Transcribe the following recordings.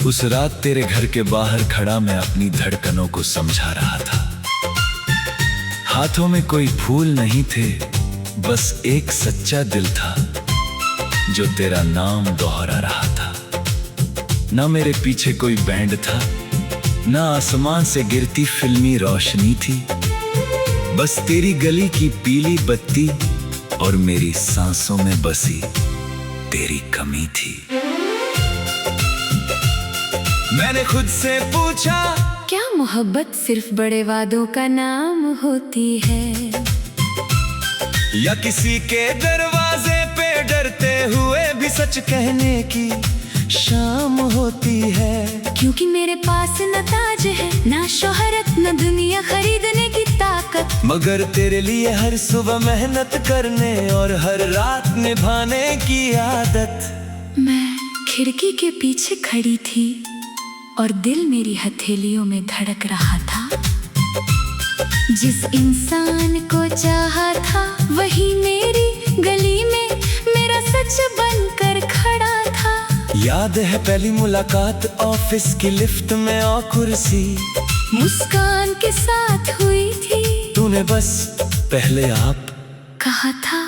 उस रात तेरे घर के बाहर खड़ा मैं अपनी धड़कनों को समझा रहा था। हाथों में कोई फूल नहीं थे, बस एक सच्चा दिल था जो तेरा नाम दोहरा रहा था। ना मेरे पीछे कोई बैंड था, ना आसमान से गिरती फिल्मी रोशनी थी, बस तेरी गली की पीली बत्ती और मेरी सांसों में बसी तेरी कमी थी। मैंने खुद से पूछा, क्या मोहब्बत सिर्फ बड़े वादों का नाम होती है, या किसी के दरवाजे पे डरते हुए भी सच कहने की शाम होती है। क्योंकि मेरे पास न ताज है, ना शोहरत, न दुनिया खरीदने की ताकत, मगर तेरे लिए हर सुबह मेहनत करने और हर रात निभाने की आदत। मैं खिड़की के पीछे खड़ी थी और दिल मेरी हथेलियों में धड़क रहा था। जिस इंसान को चाहा था वही मेरी गली में मेरा सच बनकर खड़ा था। याद है पहली मुलाकात ऑफिस की लिफ्ट में और कुर्सी मुस्कान के साथ हुई थी, तूने बस पहले आप कहा था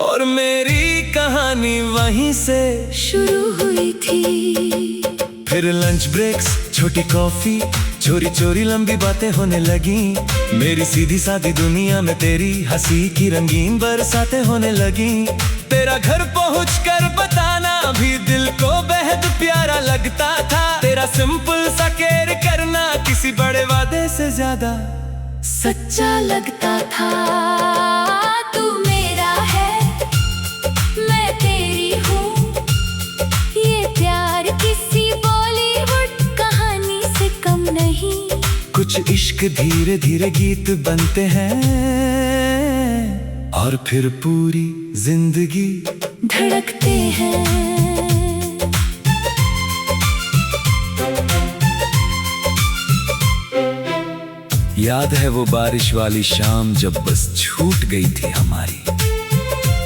और मेरी कहानी वहीं से शुरू हुई थी। फिर लंच ब्रेक्स, छोटी कॉफी, चोरी चोरी लंबी बातें होने लगी। मेरी सीधी सादी दुनिया में तेरी हंसी की रंगीन बरसातें होने लगी। तेरा घर पहुंचकर बताना भी दिल को बेहद प्यारा लगता था। तेरा सिंपल सा केयर करना किसी बड़े वादे से ज्यादा सच्चा लगता था। तू मेरा है, मैं तेरी हूँ, ये प्यार किसी बॉलीवुड कहानी से कम नहीं। कुछ इश्क धीरे धीरे गीत बनते हैं और फिर पूरी जिंदगी धड़कते हैं। याद है वो बारिश वाली शाम जब बस छूट गई थी हमारी।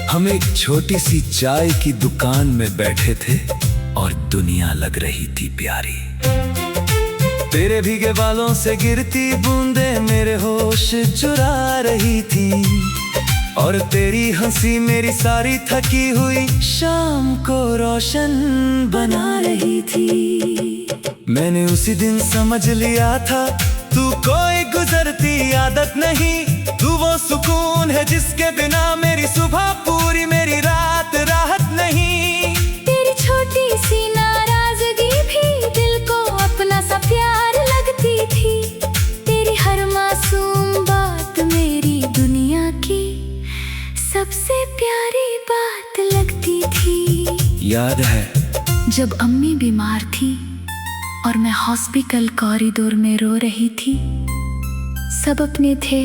हम एक छोटी सी चाय की दुकान में बैठे थे और दुनिया लग रही थी प्यारी। तेरे भीगे बालों से गिरती बूंदें मेरे होश चुरा रही थी और तेरी हंसी मेरी सारी थकी हुई शाम को रोशन बना रही थी। मैंने उसी दिन समझ लिया था तू कोई गुजरती आदत नहीं, तू वो सुकून है जिसके बिना मेरी सुबह पूरी मेरी रात राहत नहीं। तेरी छोटी सी नाराजगी भी दिल को अपना सा प्यार लगती थी। तेरी हर मासूम बात मेरी दुनिया की सबसे प्यारी बात लगती थी। याद है जब अम्मी बीमार थी और मैं हॉस्पिटल कॉरिडोर में रो रही थी। सब अपने थे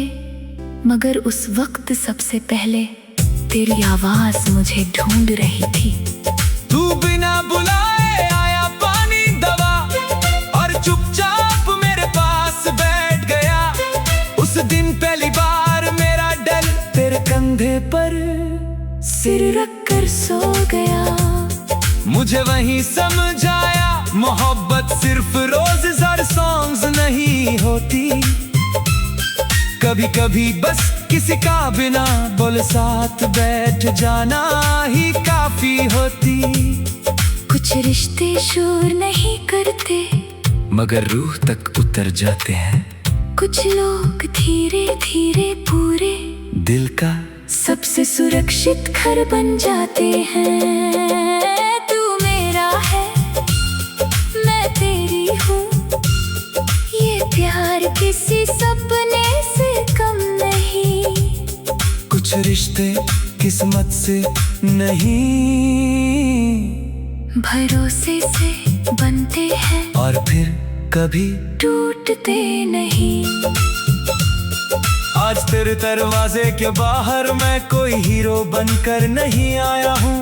मगर उस वक्त सबसे पहले तेरी आवाज मुझे ढूंढ रही थी। तू बिना बुलाए आया, पानी दवा और चुपचाप मेरे पास बैठ गया। उस दिन पहली बार मेरा दिल तेरे कंधे पर सिर रखकर सो गया। मुझे वहीं समझाया मोहब्बत सिर्फ रोज़ सॉन्ग्स नहीं होती, कभी कभी बस किसी का बिना बोले साथ बैठ जाना ही काफी होती। कुछ रिश्ते शोर नहीं करते मगर रूह तक उतर जाते हैं। कुछ लोग धीरे धीरे पूरे दिल का सबसे सुरक्षित घर बन जाते हैं। तू मेरा है, मैं तेरी हूँ, ये प्यार किसी सपने से कम नहीं। कुछ रिश्ते किस्मत से नहीं भरोसे से बनते हैं और फिर कभी टूटते नहीं। आज तेरे दरवाजे के बाहर मैं कोई हीरो बनकर नहीं आया हूँ,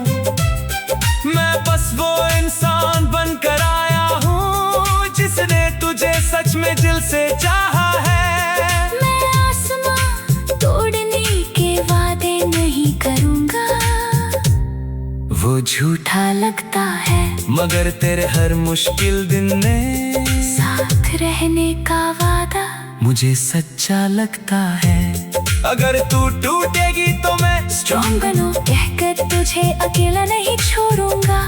मैं बस वो इंसान बनकर आया हूँ जिसने तुझे सच में दिल से चाहा है। मैं आसमां तोड़ने के वादे नहीं करूँगा, वो झूठा लगता है मगर तेरे हर मुश्किल दिन ने साथ रहने का वादा मुझे सच्चा लगता है। अगर तू टूटेगी तो मैं स्ट्रॉन्ग बनूं कहकर तुझे अकेला नहीं छोड़ूंगा।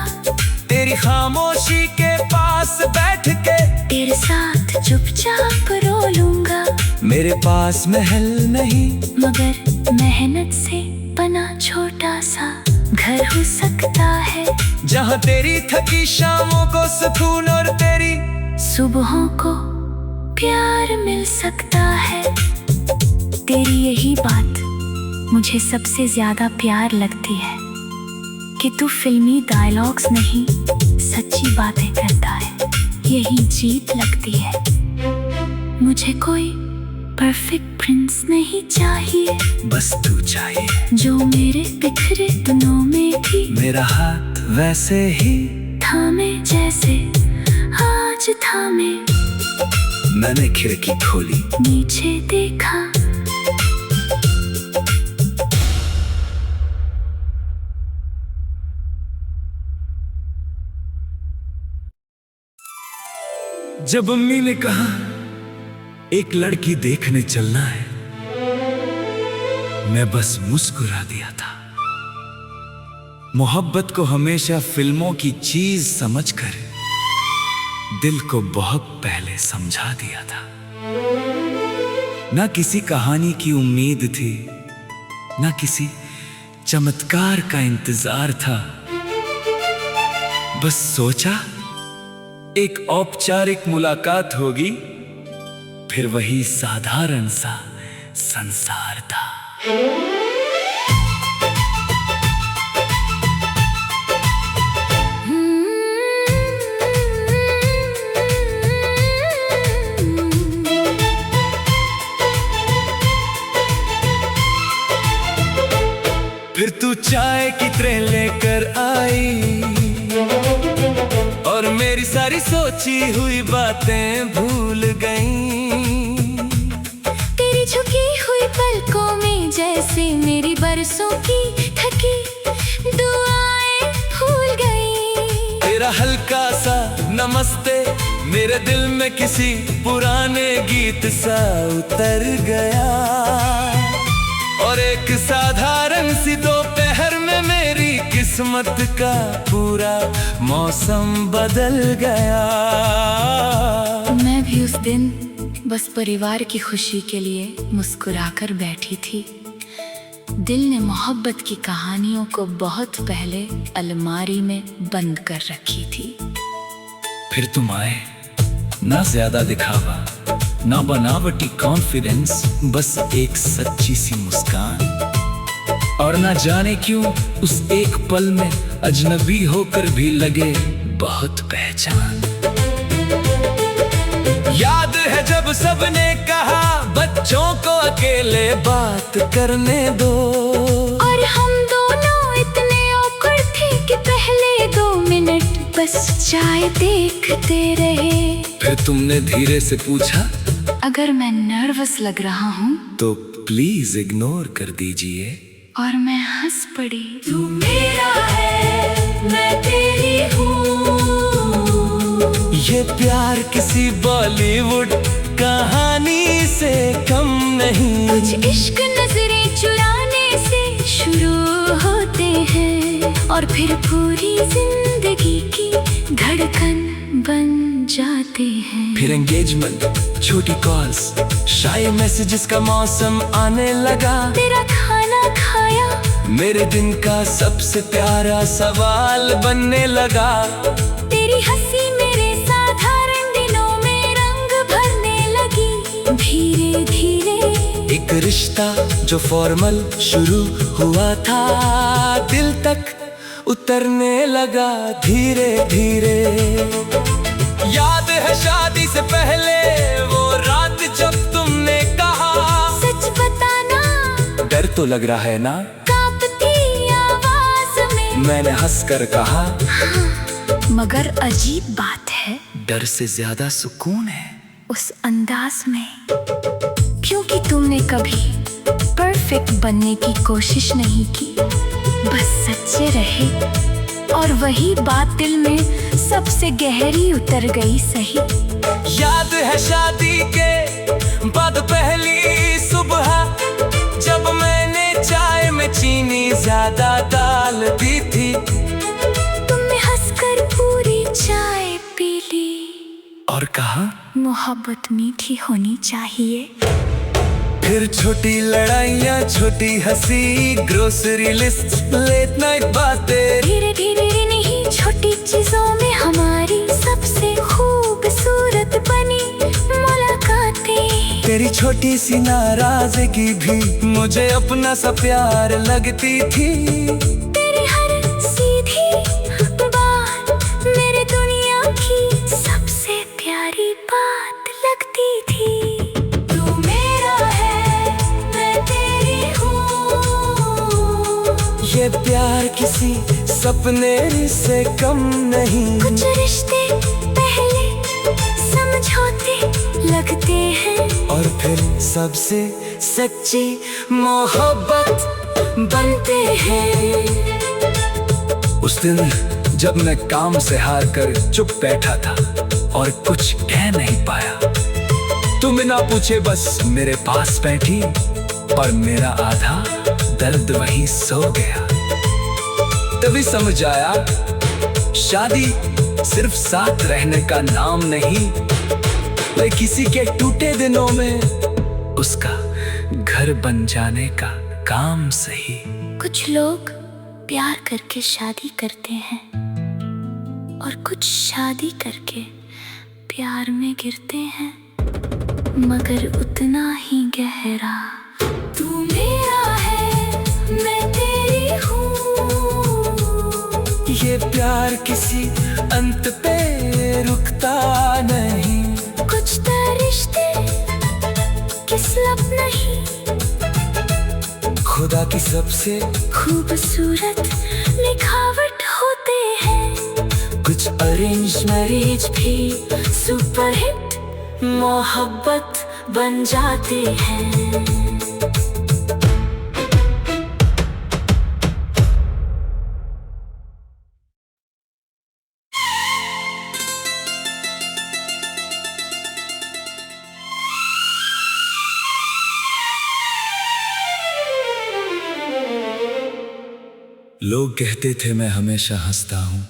तेरी खामोशी के पास बैठ के तेरे साथ चुपचाप रो लूंगा। मेरे पास महल नहीं मगर मेहनत से बना छोटा सा घर हो सकता है, जहाँ तेरी थकी शामों को सुकून और तेरी सुबहों को प्यार मिल सकता है। तेरी यही बात मुझे सबसे ज्यादा प्यार लगती है कि तू फिल्मी डायलॉग्स नहीं सच्ची बातें करता है। यही जीत लगती है। मुझे कोई परफेक्ट प्रिंस नहीं चाहिए, बस तू चाहिए जो मेरे बिखरे दिनों में भी मेरा हाथ वैसे ही थामे जैसे आज थामे। मैंने खिड़की खोली, नीचे देखा, जब अम्मी ने कहा एक लड़की देखने चलना है, मैं बस मुस्कुरा दिया था। मोहब्बत को हमेशा फिल्मों की चीज समझकर दिल को बहुत पहले समझा दिया था। ना किसी कहानी की उम्मीद थी, ना किसी चमत्कार का इंतजार था। बस सोचा एक औपचारिक मुलाकात होगी, फिर वही साधारण सा संसार था। फिर तू चाय की ट्रे लेकर आई और मेरी सारी सोची हुई बातें भूल गईं। तेरी झुकी हुई पलकों में जैसे मेरी बरसों की थकी दुआएं भूल गई। तेरा हल्का सा नमस्ते मेरे दिल में किसी पुराने गीत सा उतर गया, और एक साधारण सी दोपहर में मेरी किस्मत का पूरा मौसम बदल गया। मैं भी उस दिन बस परिवार की खुशी के लिए मुस्कुराकर बैठी थी। दिल ने मोहब्बत की कहानियों को बहुत पहले अलमारी में बंद कर रखी थी। फिर तुम आए, ना ज्यादा दिखावा ना बनावटी कॉन्फिडेंस, बस एक सच्ची सी मुस्कान। और ना जाने क्यों उस एक पल में अजनबी होकर भी लगे बहुत पहचान। याद है जब सबने कहा बच्चों को अकेले बात करने दो, और हम दोनों इतने औकड़ थे कि पहले 2 मिनट बस चाय देखते रहे। फिर तुमने धीरे से पूछा, अगर मैं नर्वस लग रहा हूँ तो प्लीज इग्नोर कर दीजिए। और मैं हंस पड़ी। तू मेरा है, मैं तेरी हूँ। ये प्यार किसी बॉलीवुड कहानी से कम नहीं। कुछ इश्क नजरें चुराने से शुरू होते हैं, और फिर पूरी जिंदगी की धड़कन बन जाते हैं। फिर एंगेजमेंट, छोटी कॉल्स, शाये मैसेजेस का मौसम आने लगा। तेरा खाना खाया मेरे दिन का सबसे प्यारा सवाल बनने लगा। तेरी हंसी मेरे साधारण दिनों में रंग भरने लगी। धीरे धीरे एक रिश्ता जो फॉर्मल शुरू हुआ था, दिल तक उतरने लगा धीरे धीरे। याद है शादी से पहले वो रात जब तुमने कहा, सच बताना डर तो लग रहा है ना? कांपती आवाज में मैंने हंसकर कहा, मगर अजीब बात है, डर से ज्यादा सुकून है उस अंदाज में, क्योंकि तुमने कभी परफेक्ट बनने की कोशिश नहीं की, बस सच्चे रहे और वही बात दिल में सबसे गहरी उतर गई सही। याद है शादी के बाद पहली सुबह, जब मैंने चाय में चीनी ज्यादा डाल दी थी। तुमने हंसकर पूरी चाय पी ली और कहा मोहब्बत मीठी होनी चाहिए। फिर छोटी लड़ाइयाँ, छोटी हंसी, ग्रोसरी लिस्ट, लेट नाइट बातें। धीरे धीरे नहीं छोटी चीजों में हमारी सबसे खूबसूरत बनी मुलाकातें। तेरी छोटी सी नाराजगी भी मुझे अपना सा प्यार लगती थी। तेरी हर सीधी बात मेरे दुनिया की सबसे प्यारी बात लगती थी। तू मेरा है, मैं तेरी हूँ। ये प्यार किसी सपने से कम नहीं। कुछ रिश्ते पहले समझौते लगते हैं, और फिर सबसे सच्ची मोहब्बत बनते हैं। उस दिन जब मैं काम से हार कर चुप बैठा था और कुछ कह नहीं पाया, तुम बिना पूछे बस मेरे पास बैठी और मेरा आधा दर्द वहीं सो गया। तभी समझ आया, शादी सिर्फ साथ रहने का नाम नहीं, वे किसी के टूटे दिनों में उसका घर बन जाने का काम सही। कुछ लोग प्यार करके शादी करते हैं और कुछ शादी करके प्यार में गिरते हैं, मगर उतना ही गहरा। तू मेरा है, मैं तेरी हूँ। ये प्यार किसी अंत पे रुकता नहीं। कुछ तो रिश्ते किस्मत नहीं, खुदा की सबसे खूबसूरत लिखावट होते हैं। कुछ अरेंज मैरिज भी सुपरहिट मोहब्बत बन जाते हैं। लोग कहते थे मैं हमेशा हंसता हूं,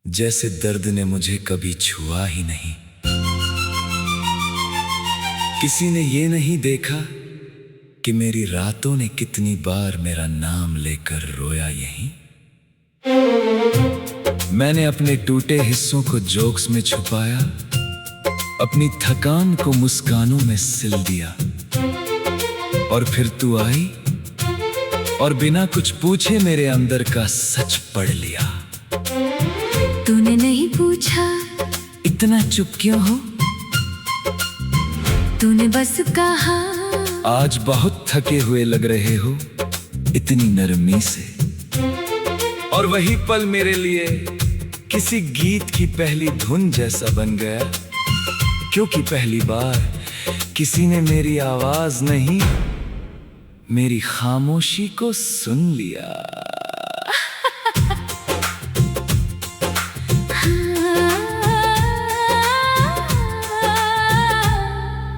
जैसे दर्द ने मुझे कभी छुआ ही नहीं। किसी ने ये नहीं देखा कि मेरी रातों ने कितनी बार मेरा नाम लेकर रोया यहीं। मैंने अपने टूटे हिस्सों को जोक्स में छुपाया, अपनी थकान को मुस्कानों में सिल दिया। और फिर तू आई और बिना कुछ पूछे मेरे अंदर का सच पढ़ लिया। तूने नहीं पूछा इतना चुप क्यों हो, तूने बस कहा आज बहुत थके हुए लग रहे हो, इतनी नरमी से। और वही पल मेरे लिए किसी गीत की पहली धुन जैसा बन गया, क्योंकि पहली बार किसी ने मेरी आवाज नहीं, मेरी खामोशी को सुन लिया।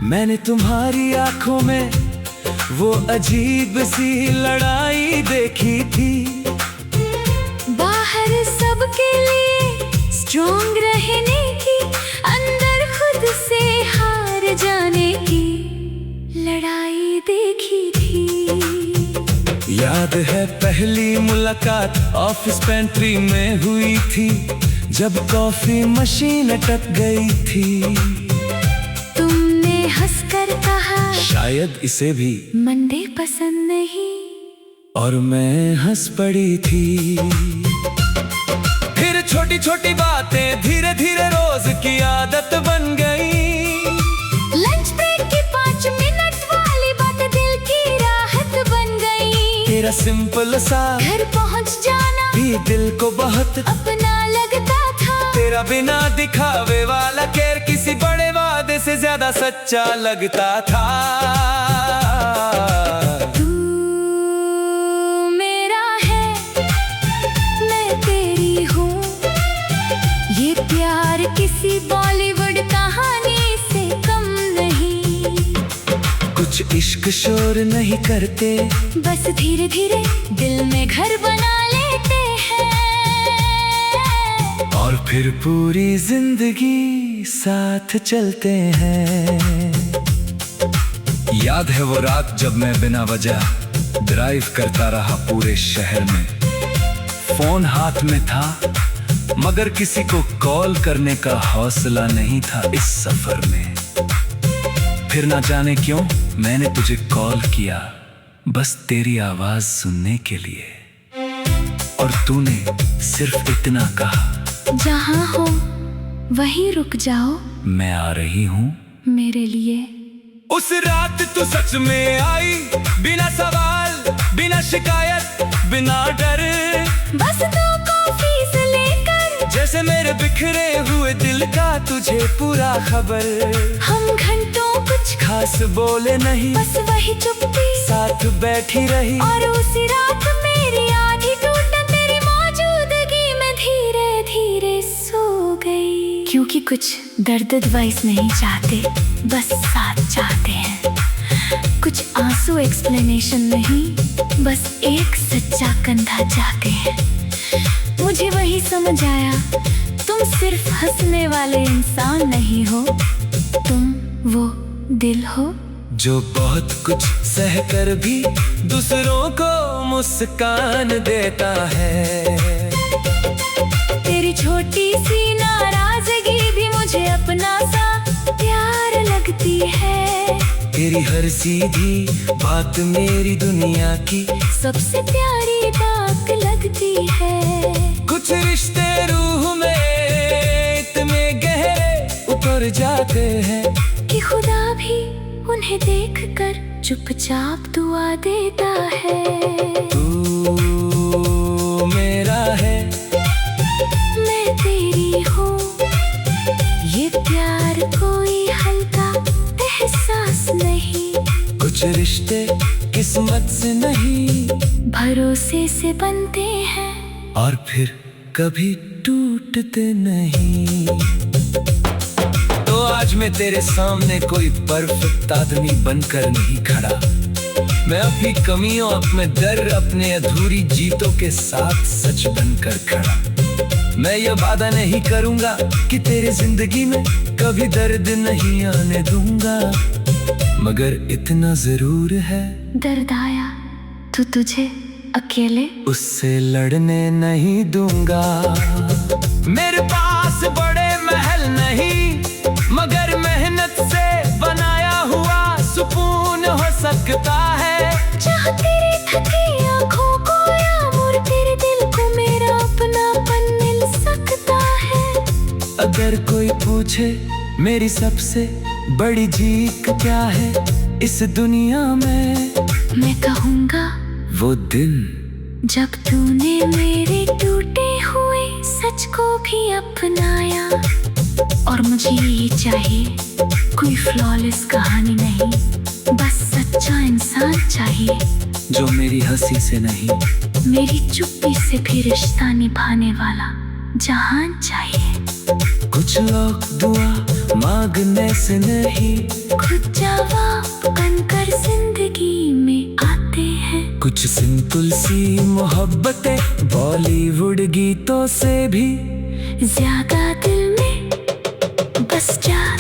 मैंने तुम्हारी आंखों में वो अजीब सी लड़ाई देखी थी। बाहर सबके लिए स्ट्रॉन्ग रहने की, अंदर खुद से हार जाने की लड़ाई देखी थी। याद है पहली मुलाकात ऑफिस पेंट्री में हुई थी, जब कॉफी मशीन अटक गई थी। तुमने हंसकर कहा शायद इसे भी मंडे पसंद नहीं, और मैं हंस पड़ी थी। फिर छोटी छोटी बातें धीरे धीरे रोज की आदत बन गई। लंच ब्रेक की 5 मिनट वाली बात दिल की राहत बन गई। तेरा सिंपल सा घर पहुंच जाना भी दिल को बहुत अपना लगता था। तेरा बिना दिखावे वाला केयर किसी बड़े वादे से ज्यादा सच्चा लगता था। तू मेरा है, मैं कुछ इश्क शोर नहीं करते, बस धीरे धीरे दिल में घर बना लेते हैं। और फिर पूरी जिंदगी साथ चलते हैं। याद है वो रात जब मैं बिना वजह ड्राइव करता रहा पूरे शहर में। फोन हाथ में था मगर किसी को कॉल करने का हौसला नहीं था इस सफर में। फिर ना जाने क्यों मैंने तुझे कॉल किया, बस तेरी आवाज सुनने के लिए। और तूने सिर्फ इतना कहा, जहाँ हो वहीं रुक जाओ, मैं आ रही हूँ मेरे लिए। उस रात तू सच में आई, बिना सवाल बिना शिकायत बिना डर, बस 2 कॉफी से लेकर, जैसे मेरे बिखरे हुए दिल का तुझे पूरा खबर। हम घंटों कुछ खास बोले नहीं, बस वही चुप्पी साथ बैठी रही। और उसी रात मेरी आधी टूट तेरी मौजूदगी में धीरे धीरे सो गई। क्योंकि कुछ दर्द वॉइस नहीं चाहते, बस साथ चाहते हैं। कुछ आंसू एक्सप्लेनेशन नहीं, बस एक सच्चा कंधा चाहते हैं। मुझे वही समझ आया, तुम सिर्फ हंसने वाले इंसान नहीं हो, तुम वो दिल हो जो बहुत कुछ सह कर भी दूसरों को मुस्कान देता है। तेरी छोटी सी नाराजगी भी मुझे अपना सा प्यार लगती है। तेरी हर सीधी बात मेरी दुनिया की सबसे प्यारी बात लगती है। कुछ रिश्ते रूह में इतने गहरे उतर जाते हैं कि खुदा भी उन्हें देखकर चुपचाप दुआ देता है। तू मेरा है, मैं तेरी हूँ, ये प्यार कोई हल्का एहसास नहीं। कुछ रिश्ते किस्मत से नहीं, भरोसे से बनते हैं और फिर कभी टूटते नहीं। तो आज मैं तेरे सामने कोई परफेक्ट आदमी बनकर नहीं खड़ा, मैं अपनी कमियों, अपने डर, अपने अधूरी जीतों के साथ सच बनकर खड़ा। मैं ये वादा नहीं करूंगा कि तेरी जिंदगी में कभी दर्द नहीं आने दूंगा, मगर इतना जरूर है, दर्द आया तो तुझे अकेले उससे लड़ने नहीं दूंगा। मेरे पास बड़े महल नहीं, मगर मेहनत से बनाया हुआ सुकून हो सकता है। जहाँ तेरी थकी आँखों को या मुड़ तेरे दिल को मेरा अपनापन मिल सकता है। अगर कोई पूछे मेरी सबसे बड़ी जीत क्या है इस दुनिया में, मैं कहूँगा वो दिन जब तूने मेरे टूटे हुए सच को भी अपनाया। और मुझे ये चाहिए, कोई फ्लॉलेस कहानी नहीं, बस सच्चा इंसान चाहिए जो मेरी हंसी से नहीं, मेरी चुप्पी से भी रिश्ता निभाने वाला जहान चाहिए। कुछ लोग दुआ मांगने से नहीं, खुद जवाब बनकर जिंदगी में आते हैं। कुछ सिंपल सी मोहब्बतें बॉलीवुड गीतों से भी ज्यादा दिल में बस जात।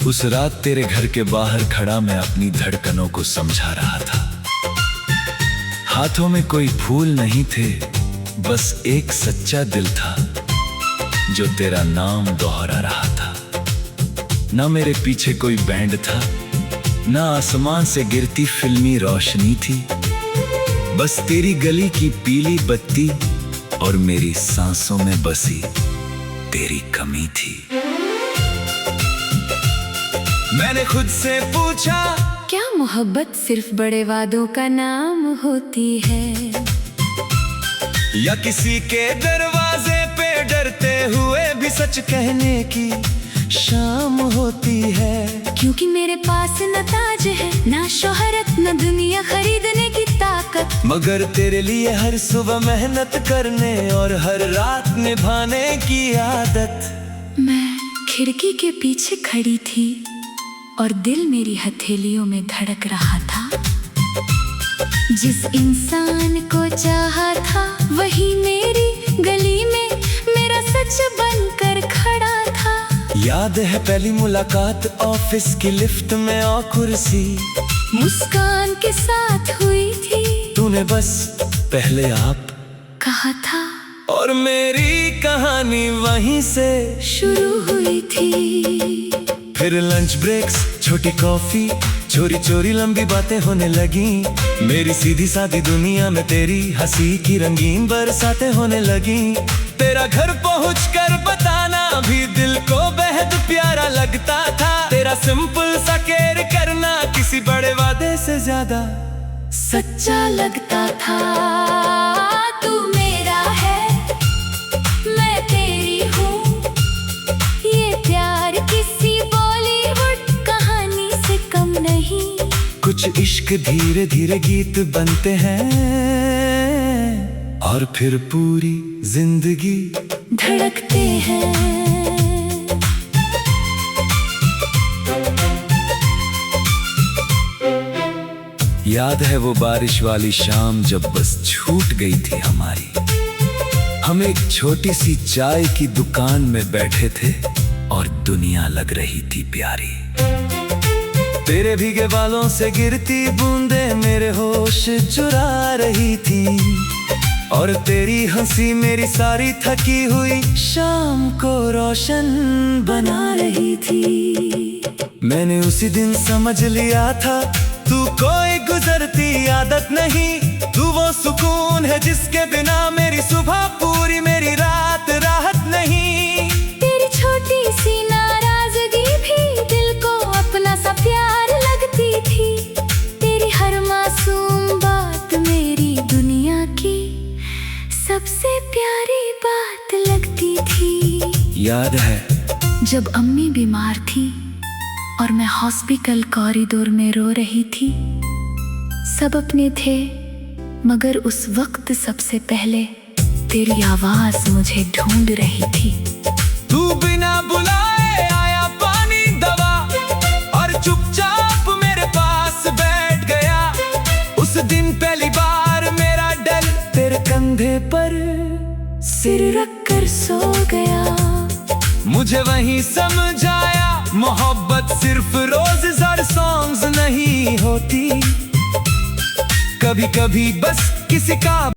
उस रात तेरे घर के बाहर खड़ा मैं अपनी धड़कनों को समझा रहा था। हाथों में कोई फूल नहीं थे, बस एक सच्चा दिल था जो तेरा नाम दोहरा रहा था। ना मेरे पीछे कोई बैंड था, ना आसमान से गिरती फिल्मी रोशनी थी, बस तेरी गली की पीली बत्ती और मेरी सांसों में बसी तेरी कमी थी। मैंने खुद से पूछा, क्या मोहब्बत सिर्फ बड़े वादों का नाम होती है, या किसी के दरवाजे पे डरते हुए भी सच कहने की शाम होती है। क्योंकि मेरे पास न ताज है, ना शोहरत, न दुनिया खरीदने की ताकत, मगर तेरे लिए हर सुबह मेहनत करने और हर रात निभाने की आदत। मैं खिड़की के पीछे खड़ी थी और दिल मेरी हथेलियों में धड़क रहा था। जिस इंसान को चाहा था वही मेरी गली में मेरा सच बनकर खड़ा था। याद है पहली मुलाकात ऑफिस की लिफ्ट में और कुर्सी मुस्कान के साथ हुई थी, तूने बस पहले आप कहा था और मेरी कहानी वहीं से शुरू हुई थी। फिर लंच ब्रेक्स, छोटी कॉफी, चोरी चोरी लंबी बातें होने लगी। मेरी सीधी सादी दुनिया में तेरी हंसी की रंगीन बरसातें होने लगी। तेरा घर पहुंचकर बताना भी दिल को बेहद प्यारा लगता था। तेरा सिंपल सा केयर करना किसी बड़े वादे से ज्यादा सच्चा लगता था। तू मेरा है, मैं तेरी हूँ, ये प्यार किसी बॉलीवुड कहानी से कम नहीं। कुछ इश्क धीरे धीरे गीत बनते हैं और फिर पूरी जिंदगी धड़कते हैं। याद है वो बारिश वाली शाम जब बस छूट गई थी हमारी। हम एक छोटी सी चाय की दुकान में बैठे थे और दुनिया लग रही थी प्यारी। तेरे भीगे बालों से गिरती बूंदें मेरे होश चुरा रही थी और तेरी हंसी मेरी सारी थकी हुई शाम को रोशन बना रही थी। मैंने उसी दिन समझ लिया था तू कोई गुजरती आदत नहीं, तू वो सुकून है जिसके बिना मेरी सुबह पूरी मेरी रात राहत नहीं। तेरी छोटी सी नाराजगी भी दिल को अपना सा प्यार लगती थी। तेरी हर मासूम बात मेरी दुनिया की सबसे प्यारी बात लगती थी। याद है जब अम्मी बीमार थी और मैं हॉस्पिटल कॉरिडोर में रो रही थी। सब अपने थे मगर उस वक्त सबसे पहले तेरी आवाज मुझे ढूंढ रही थी। तू बिना बुलाए आया पानी दवा और चुपचाप मेरे पास बैठ गया। उस दिन पहली बार मेरा दिल तेरे कंधे पर सिर रख कर सो गया। मुझे वहीं समझाया मोहब्बत सिर्फ रोज़ सॉन्ग्स नहीं होती, कभी कभी बस किसी का